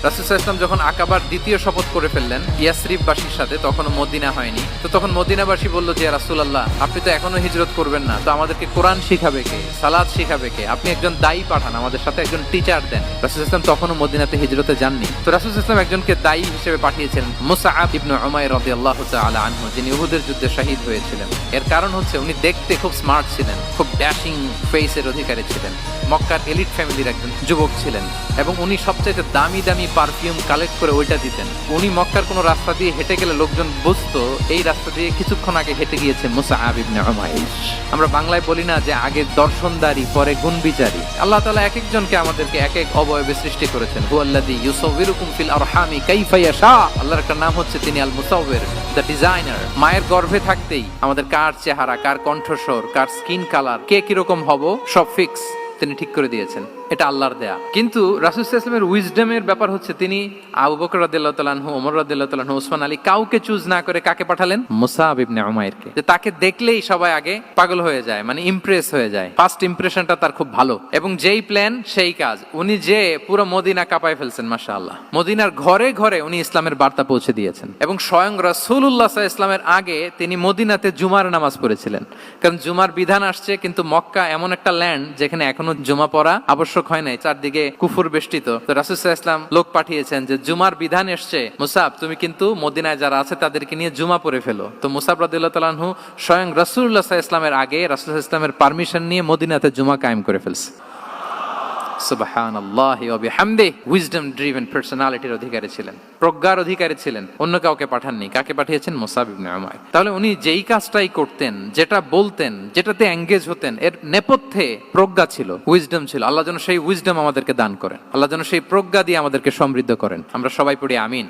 রাসূল সাল্লাল্লাহু আলাইহি ওয়াসাল্লাম যখন আকাবার দ্বিতীয় শপথ করে ফেললেন ইয়াসরিববাসীর সাথে, তখনও মদিনা হয়নি। তো তখন মদিনাবাসী বলল যে রাসূলুল্লাহ, আপনি তো এখনো হিজরত করবেন না, তো আমাদেরকে কোরআন শিখাবে কে, সালাত শিখাবে কে? আপনি একজন দায়ী পাঠান, আমাদের সাথে একজন টিচার দেন। রাসূল সাল্লাল্লাহু আলাইহি ওয়াসাল্লাম তখনও মদিনাতে হিজরতে যাননি। তো রাসূল সাল্লাল্লাহু আলাইহি ওয়াসাল্লাম একজনকে দায়ী হিসেবে পাঠিয়েছিলেন, মুসআব ইবনে উমাইর রাদিয়াল্লাহু তাআলা আনহু, যিনি উহুদের যুদ্ধে শহীদ হয়েছিলেন। এর কারণ হচ্ছে উনি দেখতে খুব স্মার্ট ছিলেন, খুব ড্যাশিং ফেসের অধিকারী ছিলেন, মক্কার এলিট ফ্যামিলির একজন যুবক ছিলেন, এবং উনি সবচেয়ে দামি দামি পারফিউম কালেক্ট করে ওইটা দিতেন। উনি মক্কার কোনো রাস্তা দিয়ে হেঁটে গেলে লোকজন বুঝতো এই রাস্তা দিয়ে কিছুক্ষণ আগে হেঁটে গিয়েছে মুসআব ইবনে উমাইর। আমরা বাংলায় বলি না যে আগে দর্শনদারি পরে গুণ বিচারী? আল্লাহ তাআলা এক একজনকে আমাদেরকে এক এক অবয়বে সৃষ্টি করেছেন। হুয়াল্লাযী ইউসাউবিরুকুম ফিল আরহামি কাইফা ইয়াশা। আল্লাহর একটা নাম হচ্ছে তিনি আল মুসাউবির, দ্য ডিজাইনার। মায়ের গর্ভে থাকতেই আমাদের কার চেহারা, কার কণ্ঠস্বর, কার স্কিন কালার, কে কিরকম হব সব ফিক্স তিনি ঠিক করে দিয়েছেন। এটা আল্লাহর দেয়া। কিন্তু রাসূল সাল্লাল্লাহু আলাইহি ওয়াসাল্লামের উইজডমের ব্যাপার হচ্ছে তিনি আবু বকর রাদিয়াল্লাহু তাআলা আনহু, ওমর রাদিয়াল্লাহু তাআলা আনহু, ওসমান আলী, কাউকে চুজ না করে কাকে পাঠালেন? মুসআব ইবনে উমাইরকে। যে তাকে দেখলেই সবাই আগে পাগল হয়ে যায়, মানে ইমপ্রেস হয়ে যায়। ফার্স্ট ইমপ্রেশনটা তার খুব ভালো, এবং যেই প্ল্যান সেই কাজ। উনি যে পুরো মদিনা কাঁপায় ফেলছেন মাশাআল্লাহ। মদিনার ঘরে ঘরে উনি ইসলামের বার্তা পৌঁছে দিয়েছেন, এবং স্বয়ং রাসূলুল্লাহ সাল্লাল্লাহু আলাইহি ওয়াসাল্লামের আগে তিনি মদিনাতে জুমার নামাজ পড়েছিলেন। কারণ জুমার বিধান আসছে, কিন্তু মক্কা এমন একটা ল্যান্ড যেখানে এখনো জুমা পড়া আবশ্যক হয় নাই, চারদিকে কুফর বেষ্টিত। তো রাসূল সাল্লাল্লাহু আলাইহি ওয়াসাল্লাম লোক পাঠিয়েছেন যে জুমার বিধান এসছে, মুসাব তুমি কিন্তু মদিনায় যারা আছে তাদেরকে নিয়ে জুমা পড়ে ফেলো। তো মুসাব রাদিয়াল্লাহু তাআলা আনহু স্বয়ং রাসূলুল্লাহ সাল্লাল্লাহু আলাইহি ওয়াসাল্লামের আগে রাসূল সাল্লাল্লাহু আলাইহি ওয়াসাল্লামের পারমিশন নিয়ে মদিনাতে জুমা কায়েম করে ফেলছে। সুবহানাল্লাহি ওয়া বিহামদিহি। উইজডম ড্রিভেন পার্সোনালিটির অধিকারী ছিলেন, প্রজ্ঞার অধিকারী ছিলেন, অন্য কাউকে পাঠাননি। কাকে পাঠিয়েছেন? মুসাব ইবনে উমাইর। তাহলে উনি যেই কাজটাই করতেন, যেটা বলতেন, যেটাতে এঙ্গেজ হতেন, এর নেপথ্যে প্রজ্ঞা ছিল, উইজডম ছিল। আল্লাহ যেন সেই উইজডম আমাদেরকে দান করেন, আল্লাহ যেন সেই প্রজ্ঞা দিয়ে আমাদেরকে সমৃদ্ধ করেন। আমরা সবাই পড়ি আমিন।